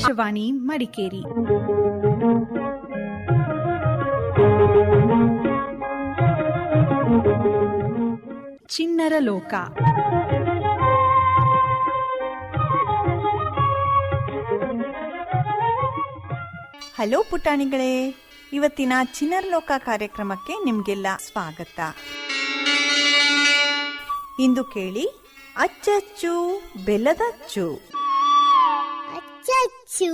ಆಕಾಶವಾಣಿ ಮಡಿಕೇರಿ. ಚಿಣ್ಣರ ಲೋಕ. ಹಲೋ ಪುಟಾಣಿಗಳೇ, ಇವತ್ತಿನ ಚಿಣ್ಣರ ಲೋಕ ಕಾರ್ಯಕ್ರಮಕ್ಕೆ ನಿಮ್ಗೆಲ್ಲ ಸ್ವಾಗತ. ಇಂದು ಕೇಳಿ ಅಚ್ಚಚ್ಚು ಬೆಲ್ಲದ ಅಚ್ಚು. ಅಚ್ಚಚ್ಚು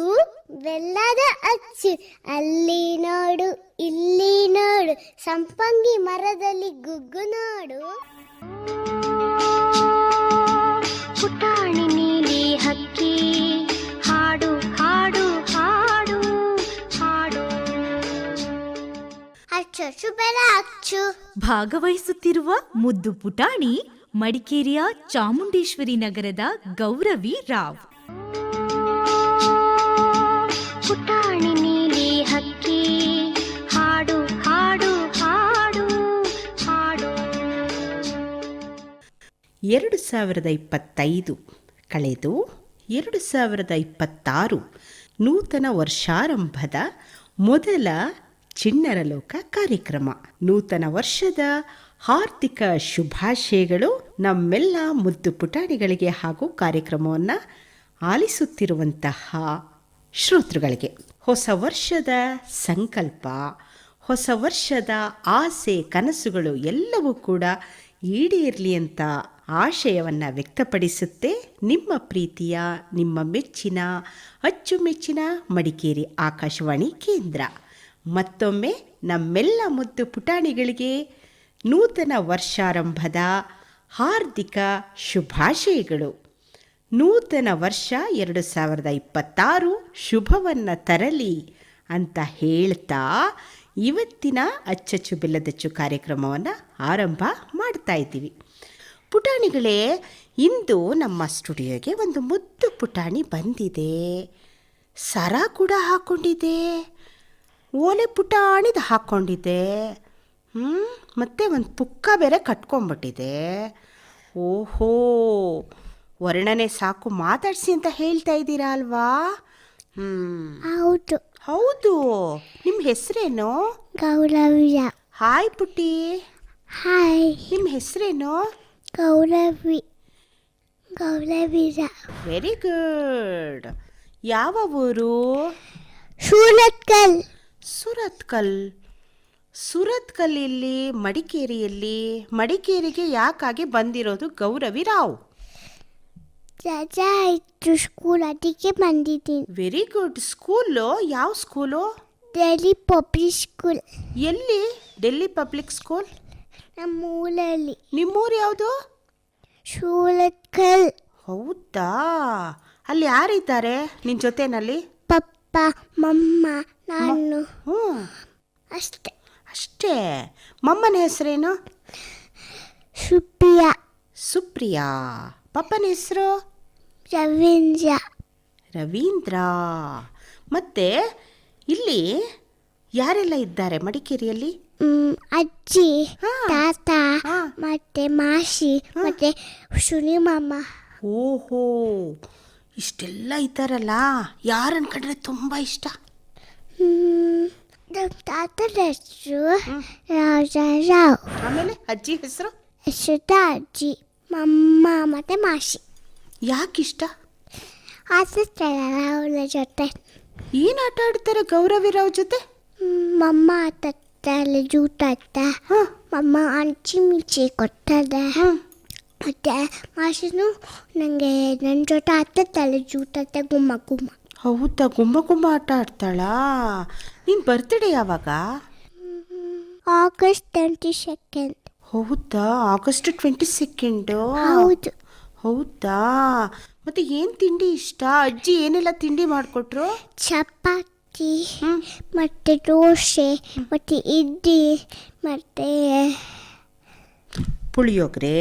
ಬೆಲ್ಲದ ಅಚ್ಚು, ಅಲ್ಲಿ ನೋಡು ಇಲ್ಲಿ ನೋಡು, ಸಂಪಂಗಿ ಮರದಲ್ಲಿ ಗುಗ್ಗು ನೋಡು. ಪುಟಾಣಿ ನೀಲಿ ಹಕ್ಕಿ ಹಾಡು ಹಾಡು ಹಾಡು ಹಾಡು. ಅಚ್ಚಚ್ಚು ಬೆಲ್ಲ ಅಚ್ಚು. ಭಾಗವಹಿಸುತ್ತಿರುವ ಮುದ್ದು ಪುಟಾಣಿ ಮಡಿಕೇರಿಯ ಚಾಮುಂಡೇಶ್ವರಿ ನಗರದ ಗೌರವಿ ರಾವ್. ಪುಟಾಣಿ ನೀಲಿ ಹಕ್ಕಿ ಹಾಡು ಹಾಡು ಹಾಡು ಹಾಡು. 2025 ಕಳೆದು 2026 ನೂತನ ವರ್ಷಾರಂಭದ ಮೊದಲ ಚಿಣ್ಣರ ಲೋಕ ಕಾರ್ಯಕ್ರಮ. ನೂತನ ವರ್ಷದ ಹಾರ್ದಿಕ ಶುಭಾಶಯಗಳು ನಮ್ಮೆಲ್ಲ ಮುದ್ದು ಪುಟಾಣಿಗಳಿಗೆ ಹಾಗೂ ಕಾರ್ಯಕ್ರಮವನ್ನು ಆಲಿಸುತ್ತಿರುವಂತಹ ಶ್ರೋತೃಗಳಿಗೆ. ಹೊಸ ವರ್ಷದ ಸಂಕಲ್ಪ, ಹೊಸ ವರ್ಷದ ಆಸೆ ಕನಸುಗಳು ಎಲ್ಲವೂ ಕೂಡ ಈಡೇರಲಿ ಅಂತ ಆಶಯವನ್ನು ವ್ಯಕ್ತಪಡಿಸುತ್ತೆ ನಿಮ್ಮ ಪ್ರೀತಿಯ, ನಿಮ್ಮ ಮೆಚ್ಚಿನ, ಅಚ್ಚುಮೆಚ್ಚಿನ ಮಡಿಕೇರಿ ಆಕಾಶವಾಣಿ ಕೇಂದ್ರ. ಮತ್ತೊಮ್ಮೆ ನಮ್ಮೆಲ್ಲ ಮುದ್ದು ಪುಟಾಣಿಗಳಿಗೆ ನೂತನ ವರ್ಷಾರಂಭದ ಹಾರ್ದಿಕ ಶುಭಾಶಯಗಳು. ನೂತನ ವರ್ಷ 2026 ಶುಭವನ್ನು ತರಲಿ ಅಂತ ಹೇಳ್ತಾ ಇವತ್ತಿನ ಅಚ್ಚಚ್ಚು ಬೆಲ್ಲದಚ್ಚು ಕಾರ್ಯಕ್ರಮವನ್ನು ಆರಂಭ ಮಾಡ್ತಾ ಇದ್ದೀವಿ. ಪುಟಾಣಿಗಳೇ, ಇಂದು ನಮ್ಮ ಸ್ಟುಡಿಯೋಗೆ ಒಂದು ಮುದ್ದು ಪುಟಾಣಿ ಬಂದಿದೆ. ಸರ ಕೂಡ ಹಾಕ್ಕೊಂಡಿದೆ, ಓಲೆ ಪುಟಾಣಿದು ಹಾಕ್ಕೊಂಡಿದೆ, ಮತ್ತು ಒಂದು ಪುಕ್ಕ ಬೇರೆ ಕಟ್ಕೊಂಡ್ಬಿಟ್ಟಿದೆ. ಓಹೋ, ವರ್ಣನೆ ಸಾಕು, ಮಾತಾಡಿಸಿ ಅಂತ ಹೇಳ್ತಾ ಇದ್ದೀರಾ ಅಲ್ವಾ? ಹೌದು ಹೌದು. ನಿಮ್ಮ ಹೆಸರೇನು? ಗೌರವ್ಯ. ಹಾಯ್ ಪುಟ್ಟಿ. ಹಾಯ್. ನಿಮ್ಮ ಹೆಸರೇನು? ಗೌರವಿ. ಗೌರವೀರ. Very good. ಯಾವ ಊರು? ಸೂರತ್ಕಲ್. ಸುರತ್ಕಲ್ ಇಲ್ಲಿ ಮಡಿಕೇರಿಯಲ್ಲಿ. ಮಡಿಕೇರಿಗೆ ಯಾಕಾಗಿ ಬಂದಿರೋದು ಗೌರವಿ ರಾವ್? ರಜಾ ಇತ್ತು ಸ್ಕೂಲ್, ಅದಕ್ಕೆ ಬಂದಿದ್ದೀನಿ. Very good. ಸ್ಕೂಲು ಯಾವ ಸ್ಕೂಲು? Delhi public school. ಎಲ್ಲಿ? Delhi public school. ನಮ್ಮ ಊರಲ್ಲಿ. ನಿಮ್ಮೂರು ಯಾವುದು? ಸೂರತ್ಕಲ್. ಹೌದಾ? ಅಲ್ಲಿ ಯಾರಿದ್ದಾರೆ ನಿನ್ನ ಜೊತೆನಲ್ಲಿ? ಪಪ್ಪ, ಮಮ್ಮ, ನಾನು. ಹ್ಞೂ, ಅಷ್ಟೇ. ಮಮ್ಮನ ಹೆಸರೇನು? ಸುಪ್ರಿಯಾ. ಪಪ್ಪನ ಹೆಸರು? ರವೀಂದ್ರ. ಮತ್ತೆ ಇಲ್ಲಿ ಯಾರೆಲ್ಲ ಇದ್ದಾರೆ ಮಡಿಕೇರಿಯಲ್ಲಿ? ಅಜ್ಜಿ, ತಾತ, ಮತ್ತೆ ಮಾಸಿ, ಮತ್ತೆ ಸುನಿ ಮಾಮ. ಓಹೋ, ಇಷ್ಟೆಲ್ಲ ಇದ್ದಾರಲ್ಲ. ಯಾರು ಅನ್ಕೊಂಡ್ರೆ ತುಂಬ ಇಷ್ಟ? ತಾತನ ಹೆಸರು ರಾಜಾರಾವ್. ಆಮೇಲೆ ಅಜ್ಜಿ ಹೆಸರು? ಯಶೋದಾ ಅಜ್ಜಿ, ಮಮ್ಮ ಮತ್ತೆ ಮಾಸಿ. ಯಾಕಿಷ್ಟ? ಆಡ್ತಾರಲ್ಲ ಅವಳ ಜೊತೆ. ಏನು ಆಟ ಆಡ್ತಾರೆ ಗೌರವಿರಾವ್ ಜೊತೆ? ಮಮ್ಮ ಆಡ್ತಾಳೆ ಜೂಟಾಟ. ಮಮ್ಮ ಅಂಚಿ ಮಿಂಚಿ ಕೊಡ್ತದೆ. ಮತ್ತೆ ಮಾಸಿನು ನನಗೆ ನನ್ನ ಜೊತೆ ಆಡ್ತಾಳೆ ಜೂಟಾಟ, ಗುಮ್ಮ. ಹೌದಾ? ಗುಮ್ಮ ಆಟ ಆಡ್ತಾಳಾ? ನಿನ್ನ ಬರ್ತ್ಡೇ ಯಾವಾಗ? ಆಗಸ್ಟ್ 22. ಹೌದಾ? ಆಗಸ್ಟ್ 22. ಹೌದು. ಹೌದಾ? ಮತ್ತೆ ಏನು ತಿಂಡಿ ಇಷ್ಟ? ಅಜ್ಜಿ ಏನೆಲ್ಲ ತಿಂಡಿ ಮಾಡಿಕೊಟ್ರು? ಚಪಾತಿ, ಮತ್ತೆ ದೋಸೆ, ಮತ್ತೆ ಇಡ್ಲಿ, ಮತ್ತೆ ಪುಳಿಯೋಗರೆ,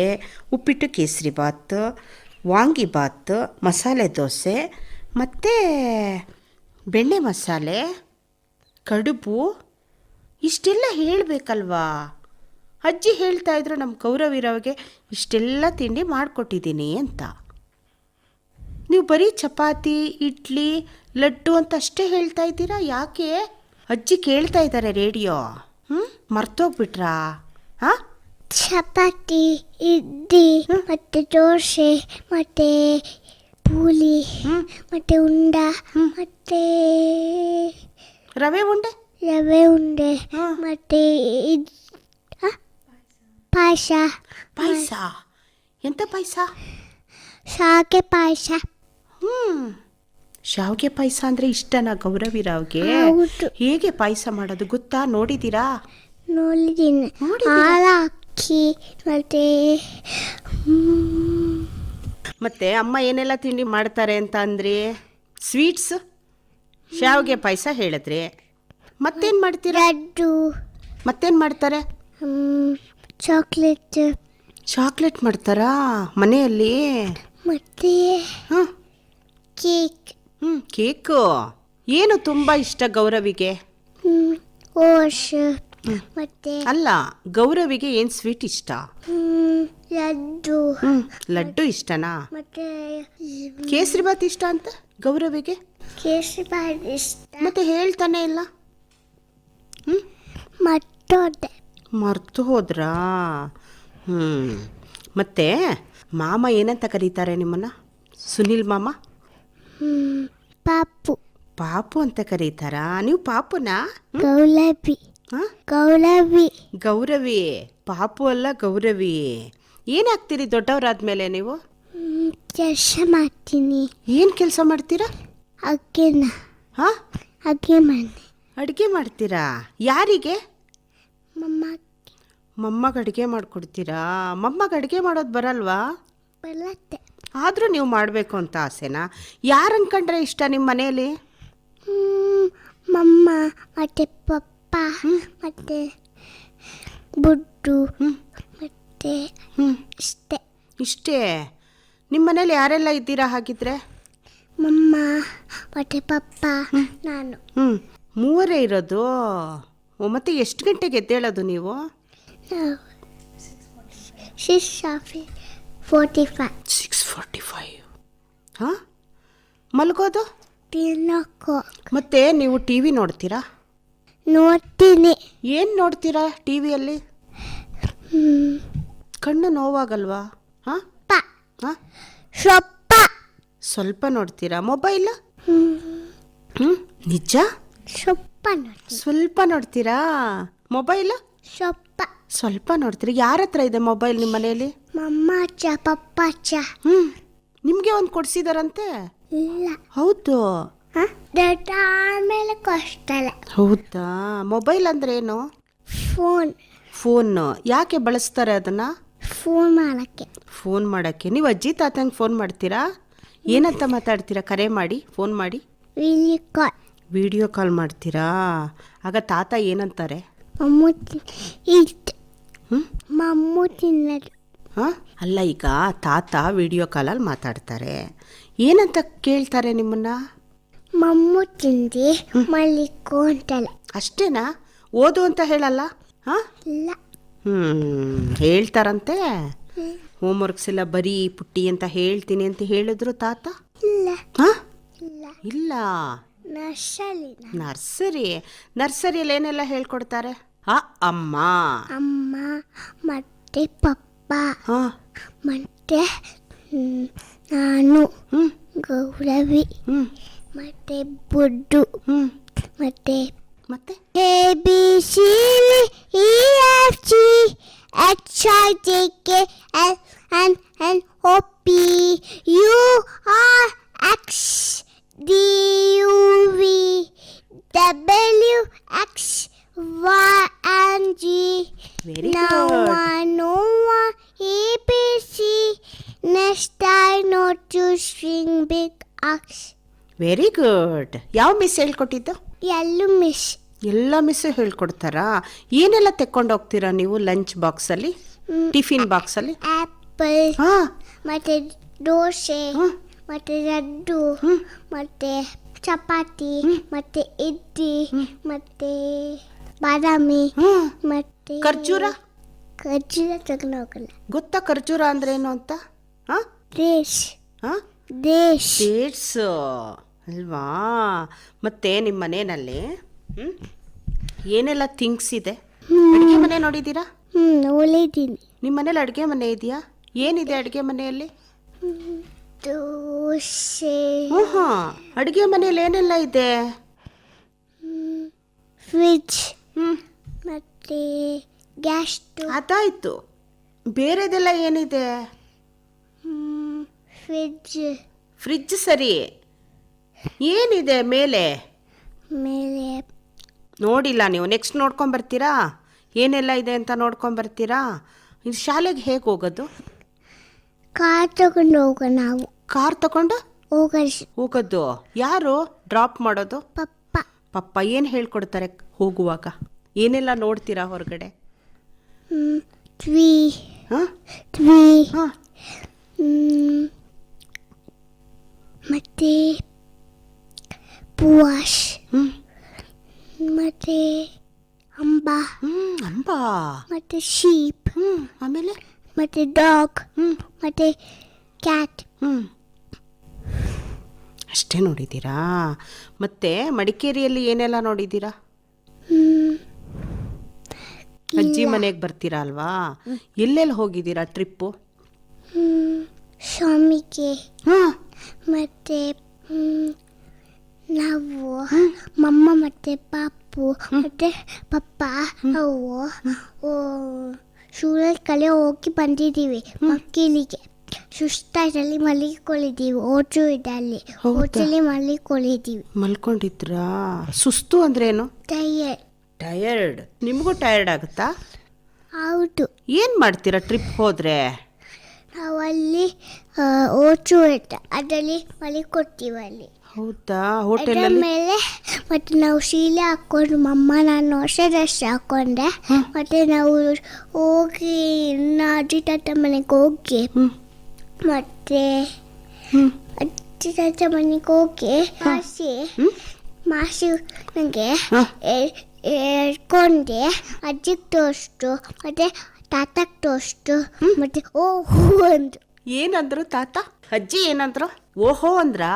ಉಪ್ಪಿಟ್ಟು ಕೇಸರಿ ಬಾತ್, ವಾಂಗಿ ಬಾತ್, ಮಸಾಲೆ ದೋಸೆ, ಮತ್ತು ಬೆಣ್ಣೆ ಮಸಾಲೆ, ಕಡುಬು. ಇಷ್ಟೆಲ್ಲ ಹೇಳಬೇಕಲ್ವಾ? ಅಜ್ಜಿ ಹೇಳ್ತಾ ಇದ್ರು ನಮ್ಮ ಗೌರವಿರಾವ್ಗೆ ಇಷ್ಟೆಲ್ಲ ತಿಂಡಿ ಮಾಡಿಕೊಟ್ಟಿದ್ದೀನಿ ಅಂತ. ನೀವು ಬರೀ ಚಪಾತಿ, ಇಡ್ಲಿ, ಲಡ್ಡು ಅಂತ ಅಷ್ಟೇ ಹೇಳ್ತಾ ಇದ್ದೀರಾ, ಯಾಕೆ? ಅಜ್ಜಿ ಕೇಳ್ತಾ ಇದ್ದಾರೆ ರೇಡಿಯೋ. ಮರ್ತೋಗ್ಬಿಟ್ರಾ? ಹಾಂ, ಚಪಾತಿ, ಇಡ್ಲಿ, ಮತ್ತೆ ದೋಸೆ, ಮತ್ತೆ ಪೂಲಿ, ಮತ್ತೆ ಉಂಡ, ಮತ್ತೆ ರವೆ ಉಂಡೆ, ರವೆ ಉಂಡೆ, ಮತ್ತೆ ಪಾಯಸ. ಪಾಯಸ. ಎಂಥ ಪಾಯಸ? ಶಾವಿಗೆ ಪಾಯಸ. ಶಾವಿಗೆ ಪಾಯಸ ಅಂದರೆ ಇಷ್ಟನಾ ಗೌರವಿರಾವ್ಗೆ? ಹೌದು. ಹೇಗೆ ಪಾಯಸ ಮಾಡೋದು ಗೊತ್ತಾ? ನೋಡಿದ್ದೀರಾ? ನೋಡಿದ್ದೀನಿ. ಹಾಲು ಹಾಕಿ ಮತ್ತೆ ಅಮ್ಮ ಏನೆಲ್ಲ ತಿಂಡಿ ಮಾಡ್ತಾರೆ ಅಂತ ಅಂದ್ರಿ? ಸ್ವೀಟ್ಸ್, ಶಾವಿಗೆ ಪಾಯಸ ಹೇಳಿದ್ರಿ. ಮತ್ತೇನು ಮಾಡ್ತೀರಾ? ಲಡ್ಡು, ಮತ್ತೇನು ಮಾಡ್ತಾರೆ? ಚಾಕ್ಲೇಟ್. ಚಾಕ್ಲೇಟ್ ಮಾಡ್ತಾರಾ ಮನೆಯಲ್ಲಿ? ಮತ್ತೆ ಹಾಂ, ಕೇಕ್. ಕೇಕು. ಏನು ತುಂಬ ಇಷ್ಟ ಗೌರವಿಗೆ? ಓಶ್. ಮತ್ತೆ ಅಲ್ಲ, ಗೌರವಿಗೆ ಏನು ಸ್ವೀಟ್ ಇಷ್ಟ? ಲಡ್ಡು. ಲಡ್ಡು ಇಷ್ಟನಾ? ಮತ್ತೆ ಕೇಸರಿಬಾತ್ ಇಷ್ಟ ಅಂತ ಗೌರವಿಗೆ? ಕೇಸರಿಬಾತ್ ಇಷ್ಟ. ಮತ್ತೆ ಹೇಳ್ತಾನೆ ಇಲ್ಲ. ಮತ್ತೊಂದೆ ಮರ್ತು ಹೋದ್ರಾ? ಮತ್ತೆ ಮಾಮ ಏನಂತ ಕರೀತಾರೆ ನಿಮ್ಮನ್ನ? ಸುನಿಲ್ ಮಾಮ? ಪಾಪು. ಪಾಪು ಅಂತ ಕರೀತಾರಾ? ನೀವು ಪಾಪುನಾ? ಗೌರವಿ. ಗೌರವಿ. ಗೌರವಿ. ಪಾಪು ಅಲ್ಲ, ಗೌರವಿ. ಏನಾಗ್ತೀರಿ ದೊಡ್ಡವರಾದ್ಮೇಲೆ ನೀವು? ಕೆಲಸ ಮಾಡ್ತೀನಿ. ಏನು ಕೆಲಸ ಮಾಡ್ತೀರಾ? ಅಗ್ಗೆನ. ಹಾಂ, ಅಗ್ಗೆ ಮನೆ. ಅಡುಗೆ ಮಾಡ್ತೀರಾ? ಯಾರಿಗೆ? ಮಮ್ಮ ಅಡುಗೆ ಮಾಡಿಕೊಡ್ತೀರಾ? ಮೊಮ್ಮಗ ಅಡುಗೆ ಮಾಡೋದು ಬರಲ್ವಾ? ಬರುತ್ತೆ. ಆದರೂ ನೀವು ಮಾಡಬೇಕು ಅಂತ ಆಸೆನಾ? ಯಾರು ಅನ್ಕೊಂಡ್ರೆ ಇಷ್ಟ ನಿಮ್ಮ ಮನೆಯಲ್ಲಿ? ಮಮ್ಮ ಮತ್ತೆ ಪಪ್ಪ ಮತ್ತೆ ಬುಡ್ಡು ಮತ್ತೆ ಇಷ್ಟೇ. ಇಷ್ಟೇ? ನಿಮ್ಮ ಮನೇಲಿ ಯಾರೆಲ್ಲ ಇದ್ದೀರಾ ಹಾಗಿದ್ರೆ? ಮಮ್ಮ ಮತ್ತೆ ಪಪ್ಪ, ನಾನು. ಮೂವರೇ ಇರೋದು? ಮತ್ತೆ ಎಷ್ಟು ಗಂಟೆಗೆ ಎದ್ದೇಳೋದು ನೀವು? 6:45. 6:45. ಹಾಂ, ಮಲಗೋದು? 10 o'clock. ಮತ್ತೆ ನೀವು ಟಿ ವಿ ನೋಡ್ತೀರಾ? ನೋಡ್ತೀನಿ. ಏನು ನೋಡ್ತೀರಾ ಟಿ ವಿಯಲ್ಲಿ? ಕಣ್ಣು ನೋವಾಗಲ್ವಾ? ಹಾಂ ಹಾಂ, ಸ್ವಲ್ಪ ನೋಡ್ತೀರಾ? ಮೊಬೈಲ್? ನಿಜ? ಸ್ವಲ್ಪ ನೋಡ್ತೀರಾ ಮೊಬೈಲ್? ಸ್ವಲ್ಪ ನೋಡ್ತೀರಾ? ಯಾರ ಹತ್ರ ಇದೆ ಮೊಬೈಲ್ ನಿಮ್ಮ ಮನೆಯಲ್ಲಿ? ಮಮ್ಮ ಅಚ್ಚ, ಪಪ್ಪ ಅಚ್ಚ. ನಿಮಗೆ ಒಂದು ಕೊಡಿಸಿದಾರಂತೆ? ಇಲ್ಲ. ಹೌದು. ದೊಡ್ಡ ಆಮೇಲೆ ಕೊಡ್ತಾರೆ. ಹೌದಾ? ಮೊಬೈಲ್ ಅಂದ್ರೆ ಏನು? ಫೋನ್. ಯಾಕೆ ಬಳಸ್ತಾರೆ ಅದನ್ನ? ಫೋನ್ ಮಾಡಕ್ಕೆ. ನೀವು ಅಜ್ಜಿ ತಾತಂಗೆ ಫೋನ್ ಮಾಡ್ತೀರಾ? ಏನಂತ ಮಾತಾಡ್ತೀರಾ? ಕರೆ ಮಾಡಿ, ಫೋನ್ ಮಾಡಿ? ವಿಡಿಯೋ ಕಾಲ್ ಮಾಡ್ತೀರಾ? ಆಗ ತಾತ ಏನಂತಾರೆ? ಮಮ್ಮು ತಿನ್ನೋದು. ಹಾಂ, ಅಲ್ಲ, ಈಗ ತಾತ ವಿಡಿಯೋ ಕಾಲಲ್ಲಿ ಮಾತಾಡ್ತಾರೆ. ಏನಂತ ಕೇಳ್ತಾರೆ ನಿಮ್ಮನ್ನ? ಮಮ್ಮು ತಿಂದು ಮಲ್ಲಿಕೋ ಅಂತಲ್ಲ. ಅಷ್ಟೇನಾ? ಓದು ಅಂತ ಹೇಳಲ್ಲ? ಹಾಂ, ಇಲ್ಲ. ಹೇಳ್ತಾರಂತೆ. ಹೋಮ್ವರ್ಕ್ಸ್ ಎಲ್ಲ ಬರೀ ಪುಟ್ಟಿ ಅಂತ ಹೇಳ್ತೀನಿ ಅಂತ ಹೇಳಿದ್ರು ತಾತ? ಇಲ್ಲ. ಹಾಂ, ಇಲ್ಲ. ನರ್ಸರಿಯಲ್ಲಿ ಏನೆಲ್ಲ ಹೇಳ್ಕೊಡ್ತಾರೆ? ಅಮ್ಮ ಮತ್ತೆ ಪಪ್ಪ ಹಾಂ ಮತ್ತೆ ನಾನು ಗೌರವಿ ಮತ್ತೆ ಬುಡ್ಡು ಮತ್ತೆ ABCDEFG HIJKLMNOP QRSTUVWXYZ. Very Now good. I know ABC. Next I know to string big X. Very good. ಯಾವ ಮಿಸ್ ಹೇಳ್ಕೊಟ್ಟಿದ್ದು? ಎಲ್ಲೂ ಮಿಸ್. ಎಲ್ಲ ಮಿಸ್ಸು ಹೇಳ್ಕೊಡ್ತಾರಾ? ಏನೆಲ್ಲ ತೆಕ್ಕೊಂಡು ಹೋಗ್ತೀರಾ ನೀವು ಲಂಚ್ ಬಾಕ್ಸಲ್ಲಿ, ಟಿಫಿನ್ ಬಾಕ್ಸಲ್ಲಿ? ಆ್ಯಪಲ್ ಹಾಂ, ಮತ್ತೆ ದೋಸೆ ಮತ್ತೆ ಲಡ್ಡು ಮತ್ತೆ ಚಪಾತಿ ಮತ್ತೆ ಇಡ್ಲಿ ಮತ್ತೆ ಬಾದಾಮಿ ಮತ್ತೆ ಖರ್ಜೂರ ತಗೊಂಡು ಹೋಗಲ್ಲ. ಗೊತ್ತಾ ಖರ್ಜೂರ ಅಂದ್ರೆ ಏನು ಅಂತ? ಹಾಂ, ಡೇಟ್ಸ್. ಹಾಂ, ಡೇಟ್ಸ್. ಡೇಟ್ಸ್. ಅಲ್ವಾ? ಮತ್ತೆ ನಿಮ್ಮ ಮನೆಯಲ್ಲಿ ಏನೆಲ್ಲ ಥಿಂಗ್ಸ್ ಇದೆ? ಅಡುಗೆ ಮನೆ ನೋಡಿದ್ದೀರಾ? ನೋಡಿದ್ದೀನಿ. ನಿಮ್ಮ ಮನೇಲಿ ಅಡುಗೆ ಮನೆ ಇದೆಯಾ? ಏನಿದೆ ಅಡುಗೆ ಮನೆಯಲ್ಲಿ? ದೋಸೆ, ಹಾಂ, ಅಡುಗೆ ಮನೆಯಲ್ಲಿ ಏನೆಲ್ಲ ಇದೆ? ಫ್ರಿಡ್ಜ್ ಹ್ಞೂ, ಮತ್ತೆ ಗ್ಯಾಸ್ ಸ್ಟವ್, ಅದಾಯಿತು. ಬೇರೆದೆಲ್ಲ ಏನಿದೆ? ಫ್ರಿಡ್ಜ್ ಫ್ರಿಡ್ಜ್ ಸರಿ, ಏನಿದೆ ಮೇಲೆ? ಮೇಲೆ ನೋಡಿಲ್ಲ ನೀವು. ನೆಕ್ಸ್ಟ್ ನೋಡ್ಕೊಂಬರ್ತೀರಾ ಏನೆಲ್ಲ ಇದೆ ಅಂತ ನೋಡ್ಕೊಂಬರ್ತೀರಾ? ಇದು ಶಾಲೆಗೆ ಹೇಗೆ ಹೋಗೋದು? ಕಾರ್ ತಗೊಂಡು ಹೋಗೋ ನಾವು. ಕಾರ್ ತಗೊಂಡು ಹೋಗೋದು ಹೋಗೋದು? ಯಾರು ಡ್ರಾಪ್ ಮಾಡೋದು? ಪಪ್ಪ. ಪಪ್ಪ ಏನು ಹೇಳ್ಕೊಡ್ತಾರೆ ಹೋಗುವಾಗ? ಏನೆಲ್ಲ ನೋಡ್ತೀರಾ ಹೊರಗಡೆ? ಟ್ರೀ ಹಾಂ ಟ್ರೀ ಹಾಂ, ಮತ್ತೆ ಪೂವಾಶ್, ಹ್ಞೂ ಮತ್ತೆ ಅಂಬ, ಅಂಬಾ, ಮತ್ತೆ ಶೀಪ್, ಆಮೇಲೆ ಮತ್ತೆ ಡಾಗ್, ಮತ್ತೆ ಕ್ಯಾಟ್. ಅಷ್ಟೇ ನೋಡಿದ್ದೀರಾ? ಮತ್ತೆ ಮಡಿಕೇರಿಯಲ್ಲಿ ಏನೆಲ್ಲ ನೋಡಿದ್ದೀರಾ? ಅಜ್ಜಿ ಮನೆಗೆ ಬರ್ತೀರಾ ಅಲ್ವಾ? ಎಲ್ಲೆಲ್ಲಿ ಹೋಗಿದ್ದೀರಾ ಟ್ರಿಪ್ಪು? ಶಾಮಿಗೆ, ಹಾಂ, ಮತ್ತೆ ನಾವು ಮಮ್ಮ ಮತ್ತೆ ಪಾಪು ಮತ್ತೆ ಪಪ್ಪ ನಾವು ಶೂರಲ್ಲಿ ಕಲೆ ಹೋಗಿ ಬಂದಿದ್ದೀವಿ. ಮಕ್ಕಳಿಗೆ ಸುಸ್ತಾದಲ್ಲಿ ಮಲಗಿಕೊಳ್ಳಿದ್ದೀವಿ. ಹೋಟೆಲಲ್ಲಿ ಮಲಗಿಕೊಳ್ಳಿದ್ದೀವಿ. ಮಲ್ಕೊಂಡಿದ್ರಾ? ಸುಸ್ತು ಅಂದ್ರೇನು? ಟಯರ್ಡ್. ನಿಮಗೂ ಟಯರ್ಡ್ ಆಗುತ್ತಾ? ಹೌದು. ಏನು ಮಾಡ್ತೀರಾ ಟ್ರಿಪ್ ಹೋದರೆ? ನಾವು ಅಲ್ಲಿ ಓಚು ಅದರಲ್ಲಿ ಮಲಗಿಕೊಡ್ತೀವಿ ಅಲ್ಲಿ. ಹೌದಾ? ಅದರ ಹೋಟೆಲಲ್ಲಿ ಮೇಲೆ ಮತ್ತೆ ನಾವು ಶೀಲೆ ಹಾಕೊಂಡು ಮಮ್ಮ ನಾನು ಹೊಸ ಡ್ರೆಸ್ ಹಾಕೊಂಡೆ. ಮತ್ತೆ ನಾವು ಹೋಗಿ ಅಜ್ಜಿ ತಾತ ಮನೆಗೆ ಹೋಗಿ ಮತ್ತೆ ಅಜ್ಜಿ ತಾತ ಮನೆಗೆ ಹೋಗಿ ಮಾಸಿ ನನಗೆ ಎಳ್ಕೊಂಡೆ. ಅಜ್ಜಿಗೆ ತೋರಿಸ್ತು ಮತ್ತೆ ತಾತಕ್ಕೆ ತೋರಿಸ್ತು. ಮತ್ತೆ ಓಹೋ ಅಂದ್ರು. ಏನಂದ್ರು ತಾತ? ಅಜ್ಜಿ ಏನಂದ್ರು? ಓಹೋ ಅಂದ್ರಾ?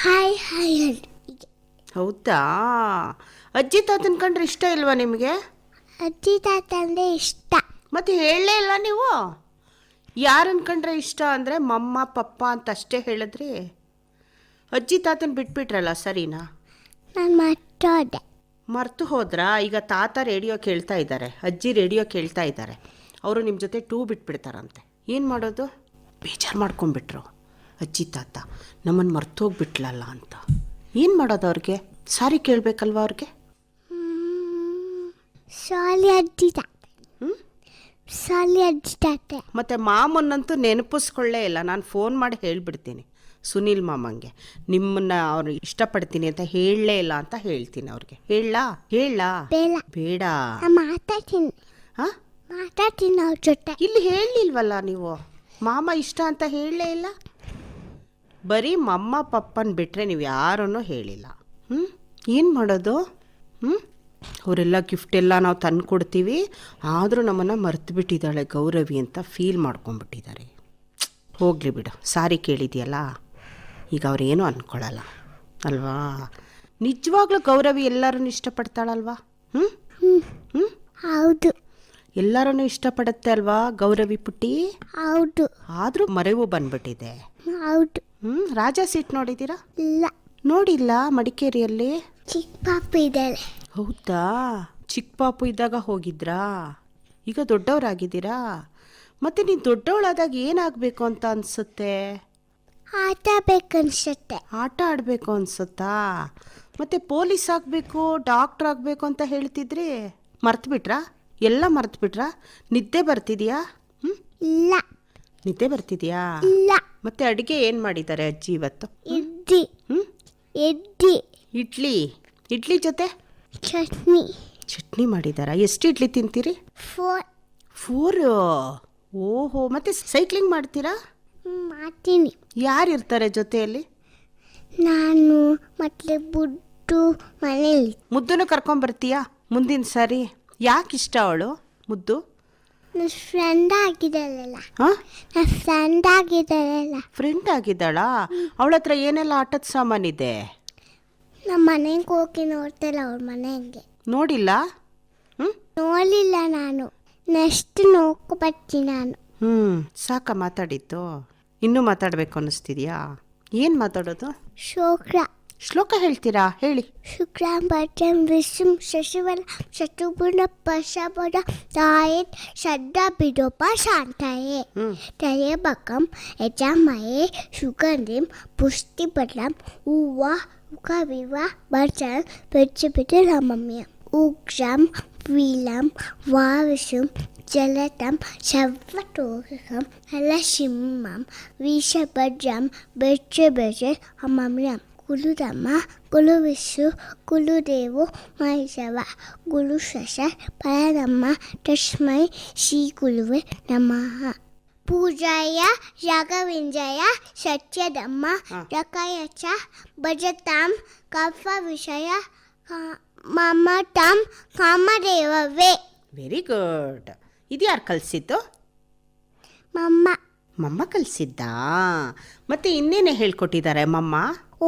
ಹಾಯ್ ಹಾಯ್ ಅಂದ್ರು. ಹೌದಾ? ಅಜ್ಜಿ ತಾತನ ಕಂಡ್ರೆ ಇಷ್ಟ ಇಲ್ವಾ ನಿಮಗೆ? ಅಜ್ಜಿ ತಾತ ಅಂದರೆ ಇಷ್ಟ. ಮತ್ತೆ ಹೇಳಲೇ ಇಲ್ಲ ನೀವು. ಯಾರನ್ನ ಕಂಡ್ರೆ ಇಷ್ಟ ಅಂದರೆ ಮಮ್ಮ ಪಪ್ಪ ಅಂತ ಅಷ್ಟೇ ಹೇಳಿದ್ರಿ. ಅಜ್ಜಿ ತಾತನ ಬಿಟ್ಬಿಟ್ರಲ್ಲ, ಸರಿನಾ? ನಾನು ಮರ್ತೋದೆ. ಮರ್ತು ಹೋದ್ರಾ? ಈಗ ತಾತ ರೇಡಿಯೋ ಕೇಳ್ತಾ ಇದ್ದಾರೆ, ಅಜ್ಜಿ ರೇಡಿಯೋ ಕೇಳ್ತಾ ಇದ್ದಾರೆ. ಅವರು ನಿಮ್ಮ ಜೊತೆ ಬಿಟ್ಬಿಡ್ತಾರಂತೆ. ಏನು ಮಾಡೋದು? ಬೇಜಾರು ಮಾಡ್ಕೊಂಬಿಟ್ರು ಅಜ್ಜಿ ತಾತ, ನಮ್ಮನ್ನು ಮರ್ತು ಹೋಗ್ಬಿಟ್ಲಲ್ಲ ಅಂತ. ಏನು ಮಾಡೋದು ಅವ್ರಿಗೆ? ಸಾರಿ ಕೇಳಬೇಕಲ್ವ ಅವ್ರಿಗೆ? ಸಾಲಿ ಅಜ್ಜಿ ತಾತ. ಸಾಲಿ ಅಜ್ಜಿ ತಾತ. ಮತ್ತು ಮಾಮನ್ನಂತೂ ನೆನಪಿಸ್ಕೊಳ್ಳೇ ಇಲ್ಲ. ನಾನು ಫೋನ್ ಮಾಡಿ ಹೇಳಿಬಿಡ್ತೀನಿ ಸುನೀಲ್ ಮಾಮಂಗೆ, ನಿಮ್ಮನ್ನ ಅವ್ರು ಇಷ್ಟಪಡ್ತೀನಿ ಅಂತ ಹೇಳಲೇ ಇಲ್ಲ ಅಂತ ಹೇಳ್ತೀನಿ ಅವ್ರಿಗೆ. ಹೇಳಲಾ? ಬೇಡ. ಮಾತಾಡ್ತೀನಿ. ಹಾಂ, ಮಾತಾಡ್ತೀನಿ ಅವ್ರ ಜೊತೆ. ಇಲ್ಲಿ ಹೇಳಲಿಲ್ವಲ್ಲ ನೀವು? ಮಾಮ ಇಷ್ಟ ಅಂತ ಹೇಳಲೇ ಇಲ್ಲ. ಬರೀ ಮಮ್ಮ ಪಪ್ಪನ ಬಿಟ್ಟರೆ ನೀವು ಯಾರನ್ನೂ ಹೇಳಿಲ್ಲ. ಏನು ಮಾಡೋದು? ಅವರೆಲ್ಲ ಗಿಫ್ಟ್ ಎಲ್ಲ ನಾವು ತಂದು ಕೊಡ್ತೀವಿ, ಆದರೂ ನಮ್ಮನ್ನು ಮರ್ತು ಬಿಟ್ಟಿದ್ದಾಳೆ ಗೌರವಿ ಅಂತ ಫೀಲ್ ಮಾಡ್ಕೊಂಡ್ಬಿಟ್ಟಿದ್ದಾರೆ. ಹೋಗಲಿ ಬಿಡು, ಸಾರಿ ಕೇಳಿದೆಯಲ್ಲ, ಈಗ ಅವ್ರೇನೂ ಅಂದ್ಕೊಳ್ಳಲ್ಲ ಅಲ್ವಾ? ನಿಜವಾಗ್ಲೂ ಗೌರವಿ ಎಲ್ಲರನ್ನು ಇಷ್ಟಪಡ್ತಾಳಲ್ವಾ? ಹೌದು. ಎಲ್ಲರನ್ನು ಇಷ್ಟಪಡುತ್ತೆ ಅಲ್ವಾ ಗೌರವಿ ಪುಟ್ಟಿ? ಹೌದು. ಆದರೂ ಮರೆವು ಬಂದ್ಬಿಟ್ಟಿದೆ. ಹೌದು. ರಾಜ ಸೀಟ್ ನೋಡಿದ್ದೀರಾ? ಇಲ್ಲ. ನೋಡಿಲ್ಲ. ಮಡಿಕೇರಿಯಲ್ಲಿ ಚಿಕ್ಕ ಪಾಪು ಇದ್ದಾಳೆ. ಹೌದಾ? ಚಿಕ್ಕ ಪಾಪು ಇದ್ದಾಗ ಹೋಗಿದ್ರಾ? ಈಗ ದೊಡ್ಡವರಾಗಿದ್ದೀರಾ? ಮತ್ತೆ ನೀನು ದೊಡ್ಡವಳಾದಾಗ ಏನಾಗಬೇಕು ಅಂತ ಅನಿಸುತ್ತೆ? ಆಟ ಬೇಕನ್ಸುತ್ತೆ. ಆಟ ಆಡಬೇಕು ಅನಿಸುತ್ತಾ? ಮತ್ತೆ ಪೊಲೀಸ್ ಆಗಬೇಕು, ಡಾಕ್ಟ್ರ್ ಆಗಬೇಕು ಅಂತ ಹೇಳ್ತಿದ್ರಿ, ಮರ್ತ್ಬಿಟ್ರಾ? ಎಲ್ಲ ಮರ್ತ್ಬಿಟ್ರಾ? ನಿದ್ದೆ ಬರ್ತಿದೆಯಾ? ಇಲ್ಲ. ನಿದ್ದೆ ಬರ್ತಿದೆಯಾ? ಇಲ್ಲ. ಮತ್ತೆ ಅಡುಗೆ ಏನು ಮಾಡಿದ್ದಾರೆ ಅಜ್ಜಿ ಇವತ್ತು? ಇಡ್ಲಿ. ಇಡ್ಲಿ. ಇಡ್ಲಿ ಜೊತೆ ಚಟ್ನಿ ಮಾಡಿದಾರಾ? ಎಷ್ಟು ಇಡ್ಲಿ ತಿಂತೀರಿ? 4. ಓಹೋ. ಮತ್ತೆ ಸೈಕ್ಲಿಂಗ್ ಮಾಡ್ತೀರಾ? ಮಾಡ್ತೀನಿ. ಯಾರು ಇರ್ತಾರೆ ಜೊತೆಯಲ್ಲಿ? ನಾನು ಮತ್ತೆ ಬುಡ್ಡು ಮನೇಲಿ. ಮುದ್ದನ್ನು ಕರ್ಕೊಂಬರ್ತೀಯಾ ಮುಂದಿನ ಸಾರಿ? ಯಾಕೆ ಇಷ್ಟ ಅವಳು ಮುದ್ದು? ನನ್ನ ಫ್ರೆಂಡ್ ಆಗಿದ್ದಾಳಲ್ಲ, ಹಾಂ, ನನ್ನ ಫ್ರೆಂಡ್ ಆಗಿದ್ದಾಳಲ್ಲ, ಫ್ರೆಂಡ್ ಆಗಿದ್ದಾಳಾ? ಅವಳ ಹತ್ರ ಏನೆಲ್ಲ ಆಟದ ಸಾಮಾನಿದೆ? ನಮ್ಮ ಮನೆಗೆ ಹೋಗಿ ನೋಡ್ತಲ್ಲ ಅವ್ರ ಮನೆಗೆ. ನೋಡಿಲ್ಲ? ಹ್ಞೂ ನೋಡಲಿಲ್ಲ ನಾನು, ನೆಕ್ಸ್ಟ್ ನೋಡ್ಕೊಬರ್ತೀನಿ ನಾನು. ಸಾಕ ಮಾತಾಡಿದ್ದು? ಇನ್ನೂ ಮಾತಾಡಬೇಕು ಅನ್ನಿಸ್ತಿದ್ಯಾ? ಏನು ಮಾತಾಡೋದು? ಶ್ಲೋಕ ಹೇಳ್ತೀರಾ? ಹೇಳಿ. ಶುಕ್ಲಾಂಬರಧರಂ ವಿಷ್ಣುಂ ಶಶಿವರ್ಣಂ ಚತುರ್ಭುಜಂ ಪ್ರಸನ್ನವದನಂ ಧ್ಯಾಯೇತ್ ಸರ್ವವಿಘ್ನೋಪಶಾಂತಯೇ ತ್ರ್ಯಂಬಕಂ ಯಜಾಮಹೇ ಸುಗಂಧಿಂ ಪುಷ್ಟಿವರ್ಧನಂ ಉರ್ವಾರುಕಮಿವ ಬಂಧನಾನ್ ಮೃತ್ಯುಂಜಯಂ ಉಗ್ರಂ ವೀರ್ಯಂ ವಾರಿಸುಂ ಜಲದಂ ಸರ್ವತೋಮುಖಂ ನರಸಿಂಹಂ ವೀರಭದ್ರಂ ಭಕ್ತಭೃಂಜಂ ಅಮಮ್ಯಂ ಗುರುರಮ ಗುರು ವಿಷ್ಣು ಗುರುದೇವೋ ಮಹೇಶ್ವರ ಗುರು ಶಶ ಪರನಮ್ಮ ತಸ್ಮೈ ಶ್ರೀ ಗುರುವೇ ನಮಃ. ಪೂಜಾಯ ರಾಘವೇಂದ್ರಾಯ ಸತ್ಯಧಮ್ಮ ರಕಾಯ ಚ ಭಜತಾಂ ಕಲ್ಪ ವಿಷಯ ಮಮತಾಂ ಕಾಮದೇವವೇ. Very good. ಇದು ಯಾರು ಕಲಿಸಿದ್ದು? ಮಮ್ಮ ಕಲಿಸಿದ್ದಾ? ಮತ್ತೆ ಇನ್ನೇನೇ ಹೇಳ್ಕೊಟ್ಟಿದ್ದಾರೆ ಮಮ್ಮ?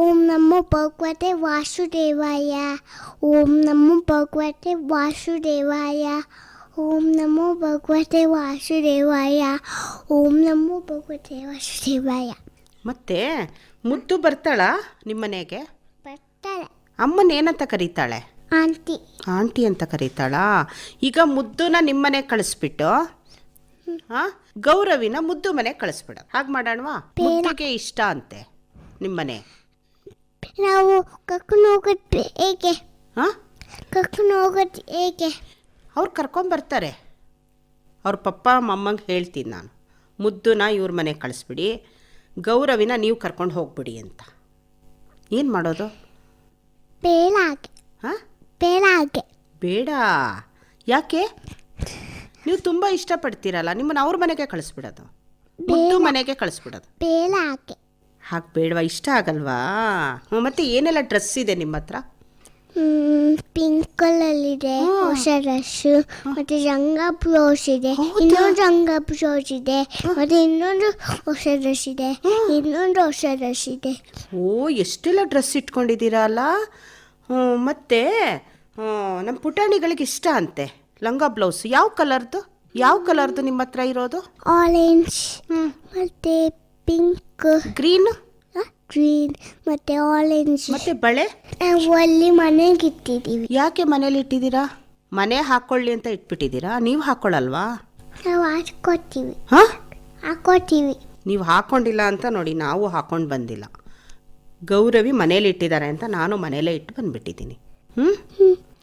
ಓಂ ನಮೋ ಭಗವತೆ ವಾಸುದೇವಾಯ, ಓಂ ನಮೋ ಭಗವತೆ ವಾಸುದೇವಾಯ, ಓಂ ನಮೋ ಭಗವತೆ ವಾಸುದೇವಾಯ, ಓಂ ನಮೋ ಭಗವತೆ ವಾಸುದೇವಾಯ. ಮತ್ತೆ ಮುದ್ದು ಬರ್ತಾಳಾ ನಿಮ್ಮನೆಗೆ? ಬರ್ತಾಳೆ. ಅಮ್ಮನ ಏನಂತ ಕರೀತಾಳೆ? ಆಂಟಿ. ಆಂಟಿ ಅಂತ ಕರೀತಾಳಾ? ಈಗ ಮುದ್ದುನ ನಿಮ್ಮನೆಗೆ ಕಳಿಸ್ಬಿಟ್ಟು ಗೌರವಿನ ಮುದ್ದು ಮನೆಗೆ ಕಳಿಸ್ಬಿಡ. ಹಾಗೆ ಮಾಡೋಣವಾ? ಮುದ್ದುಗೆ ಇಷ್ಟ ಅಂತೆ ನಿಮ್ಮನೆ. ನಾವು ಕರ್ಕೊಂಡು ಹೋಗೋದು ಹೇಗೆ? ಕರ್ಕೊಂಡು ಹೋಗೋದು ಹೇಗೆ? ಅವ್ರು ಕರ್ಕೊಂಬರ್ತಾರೆ. ಅವ್ರ ಪಪ್ಪ ಮಮ್ಮಂಗೆ ಹೇಳ್ತೀನಿ ನಾನು, ಮುದ್ದುನ ಇವ್ರ ಮನೆಗೆ ಕಳಿಸ್ಬಿಡಿ, ಗೌರವಿನ ನೀವು ಕರ್ಕೊಂಡು ಹೋಗ್ಬಿಡಿ ಅಂತ. ಏನು ಮಾಡೋದು? ಬೇಡಾಗೆ. ಬೇಡಾಗೆ. ಬೇಡ. ಯಾಕೆ? ನೀವು ತುಂಬ ಇಷ್ಟಪಡ್ತೀರಲ್ಲ, ನಿಮ್ಮನ್ನು ಅವ್ರ ಮನೆಗೆ ಕಳಿಸ್ಬಿಡೋದು, ಮುದ್ದು ಮನೆಗೆ ಕಳಿಸ್ಬಿಡೋದು. ಬೇಡಾಗೆ. ಹಾಗೆ ಬೇಡವಾ? ಇಷ್ಟ ಆಗಲ್ವಾ? ಮತ್ತೆ ಏನೆಲ್ಲ ಡ್ರೆಸ್ ಇದೆ ನಿಮ್ಮ ಹತ್ರ? ಪಿಂಕ್ ಕಲರ್ ಹೊಸ ಡ್ರೆಸ್, ಮತ್ತೆ ರಂಗ ಬ್ಲೌಸ್ ಇದೆ, ಇನ್ನೊಂದು ರಂಗ ಬ್ಲೌಸ್ ಇದೆ, ಮತ್ತೆ ಇನ್ನೊಂದು ಹೊಸ ಡ್ರೆಸ್ ಇದೆ, ಇನ್ನೊಂದು ಹೊಸ ಡ್ರೆಸ್ ಇದೆ. ಓ, ಎಷ್ಟೆಲ್ಲ ಡ್ರೆಸ್ ಇಟ್ಕೊಂಡಿದ್ದೀರಾ ಅಲ್ಲ. ಮತ್ತೆ ನಮ್ಮ ಪುಟಾಣಿಗಳಿಗೆ ಇಷ್ಟ ಅಂತೆ ಲಂಗ ಬ್ಲೌಸ್. ಯಾವ ಕಲರ್ದು ನಿಮ್ಮ ಹತ್ರ ಇರೋದು? ಆರೆಂಜ್, ಮತ್ತೆ ಪಿಂಕ್, ಗ್ರೀನ್ ಮತ್ತೆ ಆರೆಂಜ್. ಮತ್ತೆ ಬಳೆ ನಾವು ಅಲ್ಲಿ ಮನೆಗೆ ಇಟ್ಟಿದ್ದೀವಿ. ಯಾಕೆ ಮನೇಲಿ ಇಟ್ಟಿದ್ದೀರಾ? ಮನೆ ಹಾಕೊಳ್ಳಿ ಅಂತ ಇಟ್ಬಿಟ್ಟಿದ್ದೀರಾ? ನೀವು ಹಾಕೊಳ್ಳಲ್ವಾ? ನಾವು ಹಾಕೋತೀವಿ. ನೀವು ಹಾಕೊಂಡಿಲ್ಲ ಅಂತ ನೋಡಿ, ನಾವು ಹಾಕೊಂಡು ಬಂದಿಲ್ಲ. ಗೌರವಿ ಮನೇಲಿ ಇಟ್ಟಿದ್ದಾರೆ ಅಂತ ನಾನು ಮನೇಲೇ ಇಟ್ಟು ಬಂದ್ಬಿಟ್ಟಿದ್ದೀನಿ.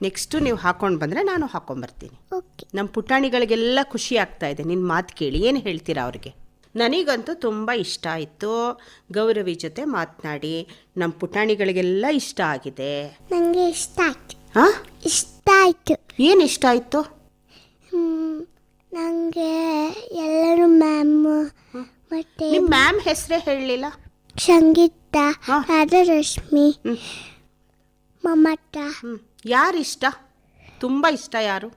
ನೆಕ್ಸ್ಟು ನೀವು ಹಾಕೊಂಡು ಬಂದರೆ ನಾನು ಹಾಕೊಂಡ್ಬರ್ತೀನಿ. ನಮ್ಮ ಪುಟಾಣಿಗಳಿಗೆಲ್ಲ ಖುಷಿ ಆಗ್ತಾ ಇದೆ ನಿನ್ನ ಮಾತು ಕೇಳಿ. ಏನು ಹೇಳ್ತೀರಾ ಅವ್ರಿಗೆ? ನನಗಂತೂ ತುಂಬ ಇಷ್ಟ ಆಯಿತು ಗೌರವಿ ಜೊತೆ ಮಾತನಾಡಿ. ನಮ್ಮ ಪುಟಾಣಿಗಳಿಗೆಲ್ಲ ಇಷ್ಟ ಆಗಿದೆ. ನನಗೆ ಇಷ್ಟ ಆಯ್ತು. ಇಷ್ಟ ಆಯಿತು. ಏನು ಇಷ್ಟ ಆಯಿತು? ನನಗೆ ಎಲ್ಲರೂ ಮ್ಯಾಮ್. ಮತ್ತೆ ನಿಮ್ಮ ಮ್ಯಾಮ್ ಹೆಸರೇ ಹೇಳಲಿಲ್ಲ. ಸಂಗೀತ, ರಾಧರಶ್ಮಿ, ಮಮತಾ. ಯಾರು ಇಷ್ಟ? ತುಂಬ ಇಷ್ಟ ಯಾರು?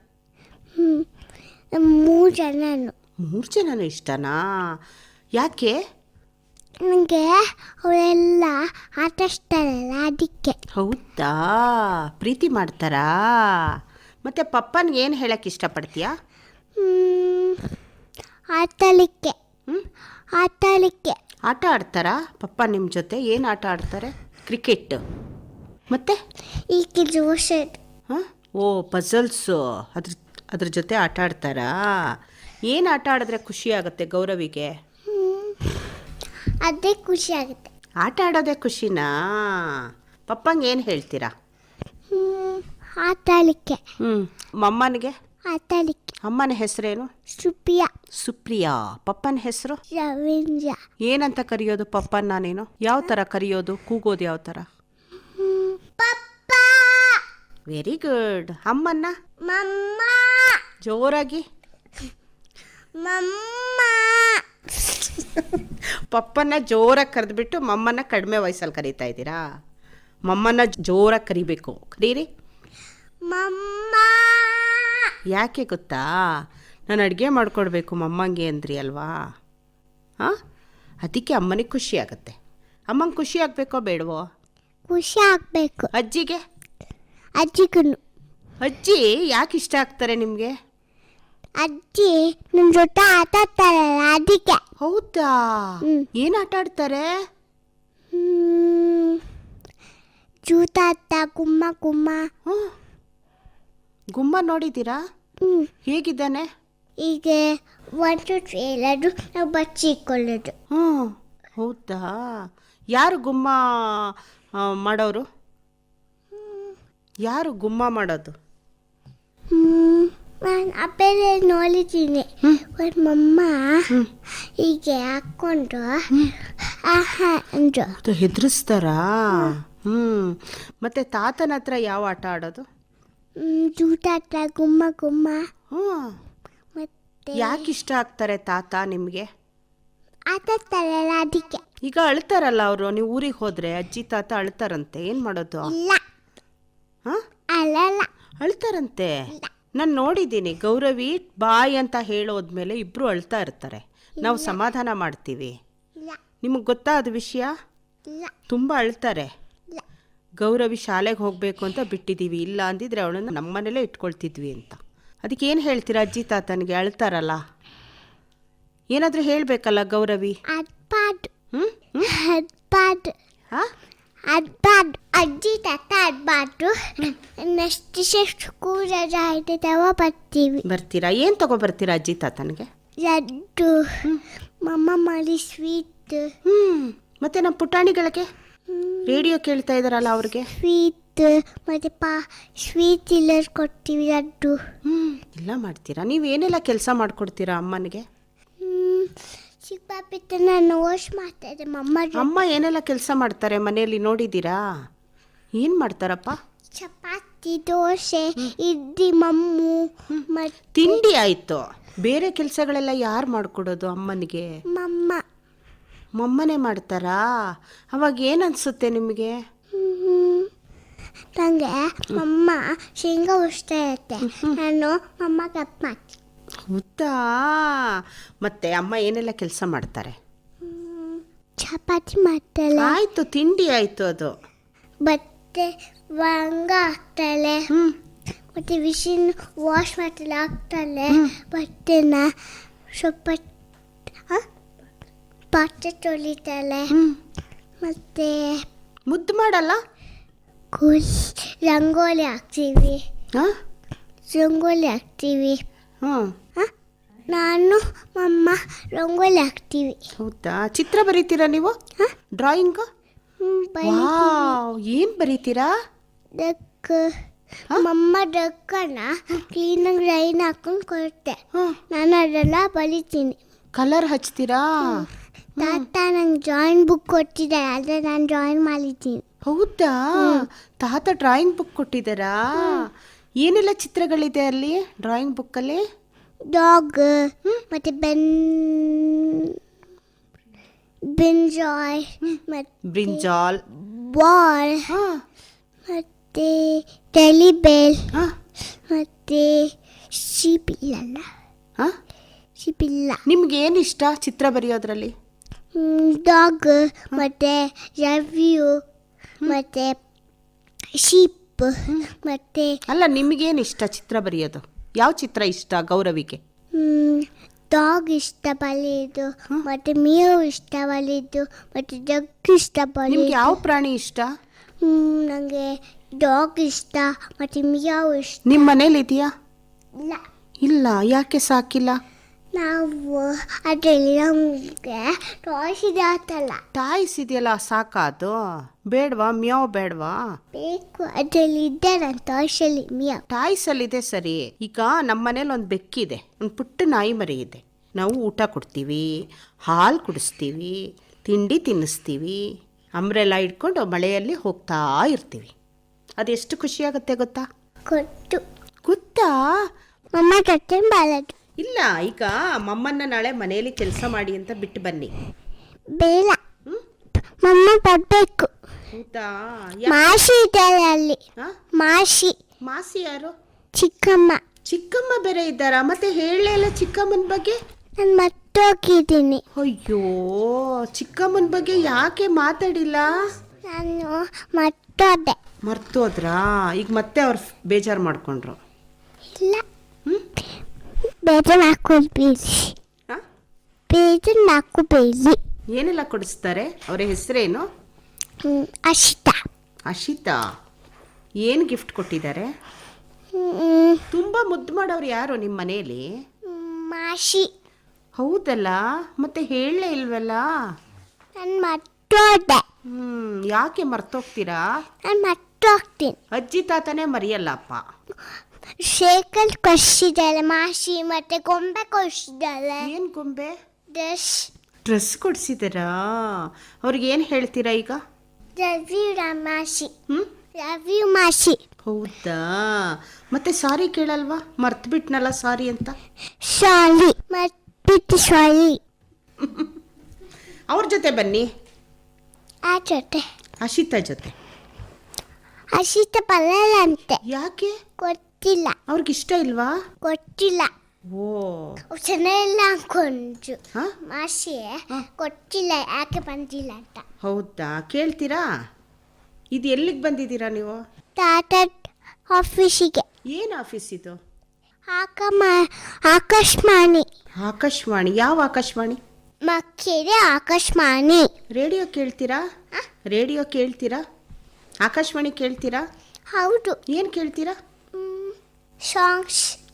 3 ಜನನು. 3 ಜನನು ಇಷ್ಟನಾ? ಯಾಕೆ? ನನಗೆ ಅವರೆಲ್ಲ ಆಟಾಡ್ತಾರಲ್ಲ ಅದಕ್ಕೆ. ಹೌದಾ? ಪ್ರೀತಿ ಮಾಡ್ತಾರಾ? ಮತ್ತೆ ಪಪ್ಪನಿಗೆ ಏನು ಹೇಳಕ್ಕೆ ಇಷ್ಟಪಡ್ತೀಯಾ? ಆಟಲಿಕ್ಕೆ. ಆಟ ಆಡ್ತಾರಾ ಪಪ್ಪ ನಿಮ್ಮ ಜೊತೆ? ಏನು ಆಟ ಆಡ್ತಾರೆ? ಕ್ರಿಕೆಟ್. ಮತ್ತೆ ಈಗ ಜೋಶದ್. ಓ, ಪಜಲ್ಸು. ಅದ್ರ ಜೊತೆ ಆಟ ಆಡ್ತಾರಾ? ಏನು ಆಟ ಆಡಿದ್ರೆ ಖುಷಿ ಆಗುತ್ತೆ ಗೌರವಿಗೆ? ಅದೇ ಖುಷಿ ಆಗುತ್ತೆ. ಆಟ ಆಡೋದೇ ಖುಷಿನಾ? ಪಪ್ಪಂಗೆ ಏನು ಹೇಳ್ತೀರಾ? ಆಟಲಿಕ್ಕೆ. ಮಮ್ಮನಿಗೆ? ಆಟಲಿಕ್ಕೆ. ಅಮ್ಮನ ಹೆಸರೇನು? ಸುಪ್ರಿಯಾ. ಪಪ್ಪನ ಹೆಸರು? ರವೀಂದ್ರ. ಏನಂತ ಕರೆಯೋದು ಪಪ್ಪನ ನೀನು? ಯಾವ ಥರ ಕರೆಯೋದು? ಕೂಗೋದು ಯಾವ ಥರ? Very good. ಅಮ್ಮನ್ನ? ಮಮ್ಮ. ಜೋರಾಗಿ. ಮಮ್ಮ. ಪಪ್ಪನ್ನ ಜೋರಾಗಿ ಕರೆದ್ಬಿಟ್ಟು ಮಮ್ಮನ್ನ ಕಡಿಮೆ ವಯಸ್ಸಲ್ಲಿ ಕರೀತಾ ಇದ್ದೀರಾ? ಮಮ್ಮನ್ನ ಜೋರಾಗಿ ಕರಿಬೇಕು. ಕರೀರಿ. ಮಮ್ಮ. ಯಾಕೆ ಗೊತ್ತಾ? ನಾನು ಅಡುಗೆ ಮಾಡಿಕೊಡ್ಬೇಕು ಮಮ್ಮಂಗೆ ಅಂದ್ರಿ ಅಲ್ವಾ? ಹಾಂ, ಅದಕ್ಕೆ ಅಮ್ಮನಿಗೆ ಖುಷಿ ಆಗುತ್ತೆ. ಅಮ್ಮಂಗೆ ಖುಷಿ ಆಗಬೇಕೋ ಬೇಡವೋ? ಖುಷಿ ಆಗಬೇಕು. ಅಜ್ಜಿಗೆ? ಅಜ್ಜಿಗೂ. ಅಜ್ಜಿ ಯಾಕೆ ಇಷ್ಟ ಆಗ್ತಾರೆ ನಿಮಗೆ? ಅಜ್ಜಿ ನನ್ನ ಜೊತೆ ಆಟ ಆಡ್ತಾರಲ್ಲ ಅದಕ್ಕೆ. ಹೌದಾ? ಏನು ಆಟ ಆಡ್ತಾರೆ? ಜೂತಾಟ, ಗುಮ್ಮ ಗುಮ್ಮ. ಗುಮ್ಮ ನೋಡಿದ್ದೀರಾ? ಹೇಗಿದ್ದಾನೆ? ಈಗ 1 2 3 ಎಲ್ಲರೂ ನಾವು ಬಚ್ಚಿಕೊಳ್ಳೋದು. ಹೌದಾ? ಯಾರು ಗುಮ್ಮ ಮಾಡೋರು? ಯಾರು ಗುಮ್ಮ ಮಾಡೋದು? ನಾನು ಅಪ್ಪೆಲ್ಲ ನೋಡಿದ್ದೀನಿ. ಒಂದು ಮಮ್ಮ ಹೀಗೆ ಹಾಕ್ಕೊಂಡು ಅಂದ್ರು. ಹೆದರಿಸ್ತಾರಾ? ಮತ್ತೆ ತಾತನ ಹತ್ರ ಯಾವ ಆಟ ಆಡೋದು? ಜೂಟಾಟ, ಗುಮ್ಮ ಗುಮ್ಮ. ಮತ್ತೆ ಯಾಕೆ ಇಷ್ಟ ಆಗ್ತಾರೆ ತಾತ ನಿಮಗೆ? ಆಟ ಆಡ್ತಾರಲ್ಲ ಅದಕ್ಕೆ. ಈಗ ಅಳ್ತಾರಲ್ಲ ಅವರು, ನೀವು ಊರಿಗೆ ಹೋದ್ರೆ ಅಜ್ಜಿ ತಾತ ಅಳ್ತಾರಂತೆ, ಏನು ಮಾಡೋದು? ಇಲ್ಲ, ಅಲ್ಲಲ್ಲ, ಅಳ್ತಾರಂತೆ. ನಾನು ನೋಡಿದ್ದೀನಿ, ಗೌರವಿ ಬಾಯ್ ಅಂತ ಹೇಳೋದ್ಮೇಲೆ ಇಬ್ಬರು ಅಳ್ತಾ ಇರ್ತಾರೆ. ನಾವು ಸಮಾಧಾನ ಮಾಡ್ತೀವಿ. ನಿಮಗೆ ಗೊತ್ತಾ ಅದು ವಿಷಯ? ತುಂಬ ಅಳ್ತಾರೆ. ಗೌರವಿ ಶಾಲೆಗೆ ಹೋಗಬೇಕು ಅಂತ ಬಿಟ್ಟಿದ್ದೀವಿ, ಇಲ್ಲ ಅಂದಿದ್ರೆ ಅವಳನ್ನು ನಮ್ಮನೇಲೇ ಇಟ್ಕೊಳ್ತಿದ್ವಿ ಅಂತ. ಅದಕ್ಕೆ ಏನು ಹೇಳ್ತೀರಾ ಅಜ್ಜಿ ತಾತನಿಗೆ? ಅಳ್ತಾರಲ್ಲ, ಏನಾದರೂ ಹೇಳಬೇಕಲ್ಲ ಗೌರವಿ. ಅಜ್ಜಿ ತಾತ ಅಡ್ಬಾರ್ದು. ನೆಕ್ಸ್ಟ್ ಸ್ಕೂಲ್ ರಜಾ ಆಯ್ತದವ ಬರ್ತೀರಾ? ಏನು ತಗೊಬರ್ತೀರಾ ಅಜ್ಜಿ ತಾತನಿಗೆ? ಲಡ್ಡು, ಮಮ್ಮ ಮಾಡಿ ಸ್ವೀಟ್. ಮತ್ತೆ ನಮ್ಮ ಪುಟಾಣಿಗಳಿಗೆ ರೇಡಿಯೋ ಕೇಳ್ತಾ ಇದ್ದಾರಲ್ಲ ಅವ್ರಿಗೆ ಸ್ವೀಟ್ ಮತ್ತೆ ಸ್ವೀಟ್ ಇಲ್ಲ ಕೊಡ್ತೀವಿ, ಲಡ್ಡು ಎಲ್ಲ ಮಾಡ್ತೀರಾ. ನೀವೇನೆಲ್ಲ ಕೆಲಸ ಮಾಡಿಕೊಡ್ತೀರಾ ಅಮ್ಮನಿಗೆ? ಚಿಕ್ಕ ನಾನು ವಾಶ್ ಮಾಡ್ತಾ ಇದ್ದೆ. ಅಮ್ಮ ಏನೆಲ್ಲ ಕೆಲಸ ಮಾಡ್ತಾರೆ ಮನೆಯಲ್ಲಿ ನೋಡಿದ್ದೀರಾ? ಏನು ಮಾಡ್ತಾರಪ್ಪ? ಚಪಾತಿ, ದೋಸೆ, ಇಡ್ಲಿ, ಮಮ್ಮು ಮತ್ತೆ ತಿಂಡಿ ಆಯಿತು. ಬೇರೆ ಕೆಲಸಗಳೆಲ್ಲ ಯಾರು ಮಾಡಿಕೊಡೋದು ಅಮ್ಮನಿಗೆ? ಮಮ್ಮನೇ ಮಾಡ್ತಾರಾ? ಅವಾಗ ಏನು ಅನಿಸುತ್ತೆ ನಿಮಗೆ? ನನಗೆ ಅಮ್ಮ ಶೇಂಗಾ ಉಷ್ತಾ ಇರುತ್ತೆ, ನಾನು ಅಮ್ಮ ಕಟ್ ಮಾಡ್ತೀನಿ. ಹೌದಾ? ಮತ್ತೆ ಅಮ್ಮ ಏನೆಲ್ಲ ಕೆಲಸ ಮಾಡ್ತಾರೆ? ಚಪಾತಿ ಮಾಡ್ತಾಳೆ. ಆಯಿತು, ತಿಂಡಿ ಆಯಿತು. ಅದು ಬಟ್ಟೆ ವಂಗ ಹಾಕ್ತಾಳೆ, ಮತ್ತೆ ವಿಷನ್ ವಾಶ್ ಮಾಡ್ತಾಳೆ, ಹಾಕ್ತಾಳೆ ಬಟ್ಟೆನ. ಸ್ವಲ್ಪ ಪಾತ್ರೆ ತೊಳಿತಾಳೆ. ಮತ್ತೆ ಮುದ್ದು ಮಾಡಲ್ಲ? ರಂಗೋಲಿ ಹಾಕ್ತೀವಿ. ನಾನು ಅಮ್ಮ ರಂಗೋಲಿ ಹಾಕ್ತೀವಿ. ಹೌದಾ? ಚಿತ್ರ ಬರೀತೀರಾ ನೀವು? ಡ್ರಾಯಿಂಗ್ ಏನು ಬರೀತೀರಾ? ಡಕ್ ಮಮ್ಮ ಡಕ್ಕನ್ನ ಕ್ಲೀನಾಗಿ ಲೈನ್ ಹಾಕೊಂಡು ಕೊಡುತ್ತೆ, ನಾನು ಅದೆಲ್ಲ ಬರೀತೀನಿ. ಕಲರ್ ಹಚ್ತೀರಾ? ತಾತ ನಂಗೆ ಡ್ರಾಯಿಂಗ್ ಬುಕ್ ಕೊಟ್ಟಿದ್ದಾರೆ, ಆದರೆ ನಾನು ಡ್ರಾಯಿಂಗ್ ಮಾಡಿದ್ದೀನಿ. ಹೌದಾ? ತಾತ ಡ್ರಾಯಿಂಗ್ ಬುಕ್ ಕೊಟ್ಟಿದ್ದಾರಾ? ಏನೆಲ್ಲ ಚಿತ್ರಗಳಿದೆ ಅಲ್ಲಿ ಡ್ರಾಯಿಂಗ್ ಬುಕ್ಕಲ್ಲಿ? ಡಾಗ್, ಮತ್ತೆ ಬ್ರಿಂಜಾಲ್, ಬಾಲ್, ಮತ್ತೆ ಟೆಲಿಬೇಲ್, ಮತ್ತೆ ಶಿಪಿಲ್ಲ. ನಿಮ್ಗೆ ಏನು ಇಷ್ಟ ಚಿತ್ರ ಬರೆಯೋದ್ರಲ್ಲಿ? ಡಾಗ್, ಮತ್ತೆ ರವ್ಯೂ, ಮತ್ತೆ ಶೀಪ್, ಮತ್ತೆ ಅಲ್ಲ, ನಿಮಗೇನು ಇಷ್ಟ ಚಿತ್ರ ಬರೆಯೋದು? ಯಾವ ಚಿತ್ರ ಇಷ್ಟ ಗೌರವಿಗೆ? ಡಾಗ್ ಇಷ್ಟ ಬಲಿದ್ದು, ಮತ್ತೆ ಮೇವು ಇಷ್ಟ ಬಲಿದ್ದು, ಮತ್ತೆ ಡಗ್ ಇಷ್ಟ ಬಲಿದ್ದು. ನಿಮ್ಗೆ ಯಾವ ಪ್ರಾಣಿ ಇಷ್ಟ? ನನಗೆ ಡಾಗ್ ಇಷ್ಟ, ಮತ್ತೆ ಮಿಯಾವ್ ಇಷ್ಟ. ನಿಮ್ಮ ಮನೇಲಿ ಇದೆಯಾ? ಇಲ್ಲ. ಇಲ್ಲ, ಯಾಕೆ ಸಾಕಿಲ್ಲ? ನಾವು ಅದರಲ್ಲಿ ನಮಗೆ ಟಾಯ್ಸ್ ಇದೆ ಆತಲ್ಲ. ಟಾಯ್ಸ್ ಇದೆಯಲ್ಲ, ಸಾಕಾದು ಬೇಡವಾ? ಮಿಯಾವ್ ಬೇಡವಾ? ಬೇಕು, ಅದರಲ್ಲಿ ಇದೆ ನನ್ನ ಟಾಯ್ಸಲ್ಲಿ ಮಿಯಾವ್. ಟಾಯ್ಸಲ್ಲಿ ಇದೆ ಸರಿ. ಈಗ ನಮ್ಮ ಮನೇಲಿ ಒಂದು ಬೆಕ್ಕಿದೆ, ಒಂದು ಪುಟ್ಟ ನಾಯಿ ಮರಿ ಇದೆ. ನಾವು ಊಟ ಕೊಡ್ತೀವಿ, ಹಾಲು ಕುಡಿಸ್ತೀವಿ, ತಿಂಡಿ ತಿನ್ನಿಸ್ತೀವಿ, ಅಂಬ್ರೆಲ್ಲ ಇಟ್ಕೊಂಡು ಮಳೆಯಲ್ಲಿ ಹೋಗ್ತಾ ಇರ್ತೀವಿ. ಅದೆಷ್ಟು ಖುಷಿಯಾಗುತ್ತೆ ಗೊತ್ತಾ? ಗೊತ್ತಾ? ಮಮ್ಮ ಕಟ್ಟೆ ಬಾಲದು. ಇಲ್ಲ, ಈಗ ಮಮ್ಮನ್ನ ನಾಳೆ ಮನೆಯಲ್ಲಿ ಕೆಲಸ ಮಾಡಿ ಅಂತ ಬಿಟ್ಟು ಬನ್ನಿ. ಬೇಡ, ಮಮ್ಮ ಬರಬೇಕು. ಹೌದಾ? ಮಾಸಿ ಇದ್ದಾರೆ ಅಲ್ಲಿ. ಮಾಸಿ ಮಾಸಿ ಯಾರು? ಚಿಕ್ಕಮ್ಮ. ಚಿಕ್ಕಮ್ಮ ಬೇರೆ ಇದ್ದಾರಾ? ಮತ್ತೆ ಹೇಳಲೇ ಇಲ್ಲ ಚಿಕ್ಕಮ್ಮನ ಬಗ್ಗೆ. ನಾನು ಮರ್ತೋಗಿದ್ದೀನಿ. ಅಯ್ಯೋ, ಚಿಕ್ಕಮ್ಮನ ಬಗ್ಗೆ ಯಾಕೆ ಮಾತಾಡಿಲ್ಲ? ನಾನು ಮರ್ತೋದೆ. ಮರ್ತೋದ್ರಾ? ಈಗ ಮತ್ತೆ ಅವ್ರು ಬೇಜಾರು ಮಾಡ್ಕೊಂಡ್ರು. ಇಲ್ಲ, ಬೇಜಾರು ಹಾಕೋಬೇಡಿ. ಬೇಜಾರು ಹಾಕೋಬೇಡಿ. ಏನೆಲ್ಲ ಕೊಡಿಸ್ತಾರೆ? ಅವರ ಹೆಸರೇನು? ಅಶಿತಾ. ಅಶಿತಾ. ಏನು ಗಿಫ್ಟ್ ಕೊಟ್ಟಿದ್ದಾರೆ? ತುಂಬ ಮುದ್ದು ಮಾಡೋರು ಯಾರು ನಿಮ್ಮ ಮನೆಯಲ್ಲಿ? ಮಾಷಿ. ಹೌದಲ್ಲ, ಮತ್ತೆ ಹೇಳಲೇ ಇಲ್ವಲ್ಲ? ನಾನು ಮರ್ತೋದೆ. ಯಾಕೆ ಮರ್ತೋಗ್ತೀರಾ? ನಾನು ಮರ್ತೋಗ್ತೀನಿ. ಅಜ್ಜಿ ತಾತನೇ ಮರೆಯಲ್ಲಪ್ಪ. ಶೇಕಲ್ ಕೊಡಿಸಿದ್ದಾಳೆ ಮಾಷಿ, ಮತ್ತೆ ಗೊಂಬೆ ಕೊಡಿಸಿದ್ದಾಳೆ. ಏನು ಗೊಂಬೆ? ಡ್ರೆಸ್ ಕೊಡಿಸಿದಾರಾ? ಅವ್ರಿಗೆ ಏನು ಹೇಳ್ತೀರಾ ಈಗ? ರವಿ ಮಾಷಿ. ರವಿ ಮಾಷಿ. ಹೌದಾ? ಮತ್ತೆ ಸಾರಿ ಕೇಳಲ್ವಾ? ಮರ್ತು ಬಿಟ್ನಲ್ಲ ಸಾರಿ ಅಂತ. ಸಾರಿ, ಮರ್ತ್ಬಿಟ್ಟು ಸಾರಿ. ಅವ್ರ ಜೊತೆ ಬನ್ನಿ. ಆ ಜೊತೆ? ಅಶಿತಾ ಜೊತೆ. ಅಶಿತಾ ಬರಲ್ಲ ಅಂತೆ. ಯಾಕೆ? ಗೊತ್ತಿಲ್ಲ. ಅವ್ರಿಗಿಷ್ಟ ಇಲ್ವಾ? ಗೊತ್ತಿಲ್ಲ. ಓ, ಚೆನ್ನಾಗಿಲ್ಲ ಅನ್ಕೊಂಡ್ರು ಮಾಷಿ. ಗೊತ್ತಿಲ್ಲ ಯಾಕೆ ಬಂದಿಲ್ಲ ಅಂತ. ಹೌದಾ? ಕೇಳ್ತೀರಾ? ಇದು ಎಲ್ಲಿಗೆ ಬಂದಿದ್ದೀರಾ ನೀವು? ತಾತ ಆಫೀಸಿಗೆ. ಏನು ಆಫೀಸ್ ಇದು? ಆಕಾಶವಾಣಿ. ಆಕಾಶವಾಣಿ. ಯಾವ ಆಕಾಶವಾಣಿ? ಮಕ್ಕಳಿಗೆ ಆಕಾಶವಾಣಿ. ರೇಡಿಯೋ ಕೇಳ್ತೀರಾ? ರೇಡಿಯೋ ಕೇಳ್ತೀರಾ? ಆಕಾಶವಾಣಿ ಕೇಳ್ತೀರಾ? ಹೌದು. ಏನು ಕೇಳ್ತೀರಾ?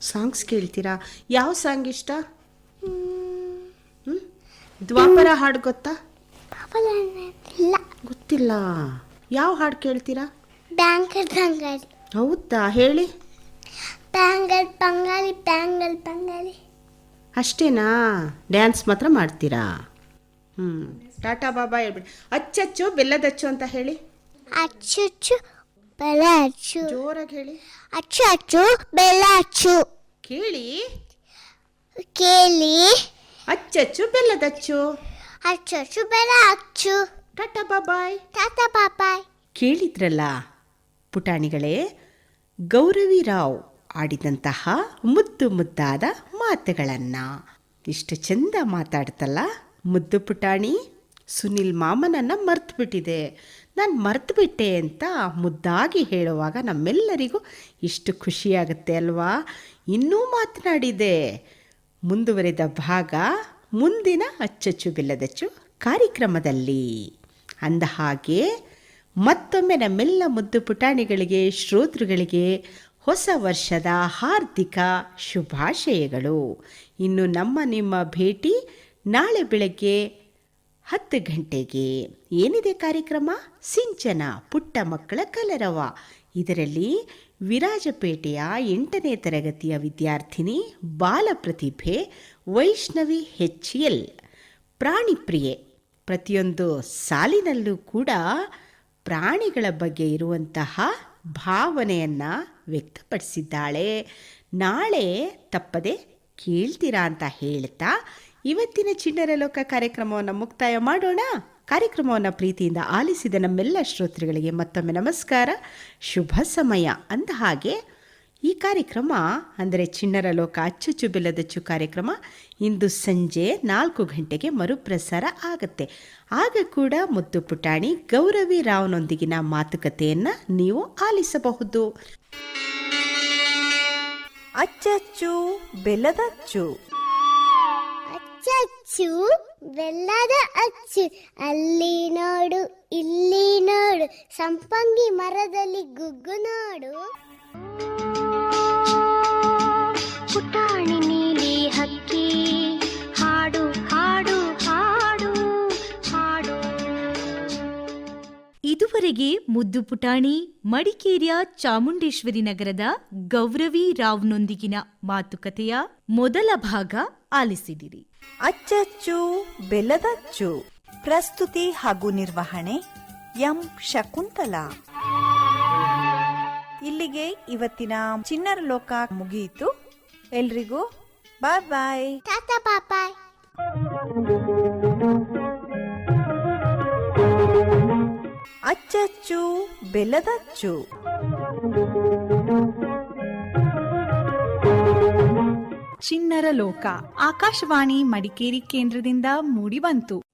ಸಾಂಗ್ಸ್ ಕೇಳ್ತೀರಾ? ಯಾವ ಸಾಂಗ್ ಇಷ್ಟ? ದ್ವಾಪರ ಹಾಡು ಗೊತ್ತಾ? ಇಲ್ಲ. ಗೊತ್ತಿಲ್ಲ. ಯಾವ ಹಾಡು ಕೇಳ್ತೀರಾ? ಬ್ಯಾಂಗಲ್ ಬಂಗಾಳಿ. ಹೌದಾ? ಹೇಳಿ. Bangle Bengali, bangle Bengali. ಅಷ್ಟೇನಾ? ಡ್ಯಾನ್ಸ್ ಮಾತ್ರ ಮಾಡ್ತೀರಾ? ಟಾಟಾ ಬಾಬಾ ಹೇಳ್ಬಿಡಿ. ಅಚ್ಚಚ್ಚು ಬೆಲ್ಲದಚ್ಚು ಅಂತ ಹೇಳಿ. ಅಚ್ಚು ಬೆಲ್ಲ ಅಚ್ಚು. ಜೋರಾಗಿ ಹೇಳಿ. ಅಚ್ಚು ಅಚ್ಚು ಬೆಲ್ಲ ಅಚ್ಚು. ಕೇಳಿ. ಅಚ್ಚಚ್ಚು ಬೆಲ್ಲದಚ್ಚು. ಅಚ್ಚು ಬೆಲ್ಲ ಅಚ್ಚು. ಟಾಟಾ ಬಾಬಾಯ್. ಟಾಟಾ ಬಾಬಾಯ್. ಕೇಳಿದ್ರಲ್ಲ ಪುಟಾಣಿಗಳೇ, ಗೌರವಿ ರಾವ್ ಆಡಿದಂತಹ ಮುದ್ದು ಮುದ್ದಾದ ಮಾತುಗಳನ್ನು. ಇಷ್ಟು ಚೆಂದ ಮಾತಾಡ್ತಲ್ಲ ಮುದ್ದು ಪುಟಾಣಿ. ಸುನಿಲ್ ಮಾಮನನ್ನು ಮರ್ತು ಬಿಟ್ಟಿದೆ, ನಾನು ಮರ್ತು ಬಿಟ್ಟೆ ಅಂತ ಮುದ್ದಾಗಿ ಹೇಳುವಾಗ ನಮ್ಮೆಲ್ಲರಿಗೂ ಇಷ್ಟು ಖುಷಿಯಾಗುತ್ತೆ ಅಲ್ವಾ? ಇನ್ನೂ ಮಾತನಾಡಿದೆ. ಮುಂದುವರೆದ ಭಾಗ ಮುಂದಿನ ಅಚ್ಚಚ್ಚು ಬೆಲ್ಲದಚ್ಚು ಕಾರ್ಯಕ್ರಮದಲ್ಲಿ. ಅಂದ ಹಾಗೆ ಮತ್ತೊಮ್ಮೆ ನಮ್ಮೆಲ್ಲ ಮುದ್ದು ಪುಟಾಣಿಗಳಿಗೆ, ಶ್ರೋತೃಗಳಿಗೆ ಹೊಸ ವರ್ಷದ ಹಾರ್ದಿಕ ಶುಭಾಶಯಗಳು. ಇನ್ನು ನಿಮ್ಮ ಭೇಟಿ ನಾಳೆ ಬೆಳಗ್ಗೆ 10 ಗಂಟೆಗೆ. ಏನಿದೆ ಕಾರ್ಯಕ್ರಮ? ಸಿಂಚನ, ಪುಟ್ಟ ಮಕ್ಕಳ ಕಲರವ. ಇದರಲ್ಲಿ ವಿರಾಜಪೇಟೆಯ 8ನೇ ತರಗತಿಯ ವಿದ್ಯಾರ್ಥಿನಿ ಬಾಲ ಪ್ರತಿಭೆ ವೈಷ್ಣವಿ HL ಪ್ರಾಣಿ ಪ್ರಿಯೆ. ಪ್ರತಿಯೊಂದು ಸಾಲಿನಲ್ಲೂ ಕೂಡ ಪ್ರಾಣಿಗಳ ಬಗ್ಗೆ ಇರುವಂತಹ ಭಾವನೆಯನ್ನು ವ್ಯಕ್ತಪಡಿಸಿದ್ದಾಳೆ. ನಾಳೆ ತಪ್ಪದೆ ಕೇಳ್ತೀರಾ ಅಂತ ಹೇಳ್ತಾ ಇವತ್ತಿನ ಚಿಣ್ಣರ ಲೋಕ ಕಾರ್ಯಕ್ರಮವನ್ನು ಮುಕ್ತಾಯ ಮಾಡೋಣ. ಕಾರ್ಯಕ್ರಮವನ್ನು ಪ್ರೀತಿಯಿಂದ ಆಲಿಸಿದ ನಮ್ಮೆಲ್ಲ ಶ್ರೋತೃಗಳಿಗೆ ಮತ್ತೊಮ್ಮೆ ನಮಸ್ಕಾರ, ಶುಭ ಸಮಯ. ಅಂದ ಹಾಗೆ ಈ ಕಾರ್ಯಕ್ರಮ ಅಂದರೆ ಚಿಣ್ಣರ ಲೋಕ ಅಚ್ಚಚ್ಚು ಬೆಲ್ಲದಚ್ಚು ಕಾರ್ಯಕ್ರಮ ಇಂದು ಸಂಜೆ 4 ಗಂಟೆಗೆ ಮರುಪ್ರಸಾರ ಆಗುತ್ತೆ. ಆಗ ಕೂಡ ಮುದ್ದು ಪುಟಾಣಿ ಗೌರವಿ ರಾವ್ನೊಂದಿಗಿನ ಮಾತುಕತೆಯನ್ನು ನೀವು ಆಲಿಸಬಹುದು. ಅಚ್ಚಚ್ಚು ಬೆಲ್ಲದಚ್ಚು. ಅಚ್ಚಚ್ಚು ಬೆಲ್ಲದ ಅಚ್ಚು. ಅಲ್ಲಿ ನೋಡು, ಇಲ್ಲಿ ನೋಡು, ಸಂಪಂಗಿ ಮರದಲ್ಲಿ ಗುಗ್ಗು ನೋಡು. ಪುಟಾಣಿ ನೀಲಿ ಹಕ್ಕಿ ಹಾಡು ಹಾಡು ಹಾಡು ಹಾಡು. ಇದುವರೆಗೆ ಮುದ್ದು ಪುಟಾಣಿ ಮಡಿಕೇರಿಯ ಚಾಮುಂಡೇಶ್ವರಿ ನಗರದ ಗೌರವಿ ರಾವ್ನೊಂದಿಗಿನ ಮಾತುಕತೆಯ ಮೊದಲ ಭಾಗ ಆಲಿಸಿದಿರಿ. ಅಚ್ಚಚ್ಚು ಬೆಲ್ಲದಚ್ಚು. ಪ್ರಸ್ತುತಿ ಹಾಗೂ ನಿರ್ವಹಣೆ ಎಂ ಶಕುಂತಲಾ. ಇಲ್ಲಿಗೆ ಇವತ್ತಿನ ಚಿಣ್ಣರ ಲೋಕ ಮುಗಿಯಿತು. ಎಲ್ರಿಗೂ ಬಾಯ್ ಬಾಯ್. ಟಾಟಾ ಬಾಯ್. ಅಚ್ಚಚ್ಚು ಬೆಲ್ಲದಚ್ಚು. ಚಿಣ್ಣರ ಲೋಕ ಆಕಾಶವಾಣಿ ಮಡಿಕೇರಿ ಕೇಂದ್ರದಿಂದ ಮೂಡಿಬಂತು.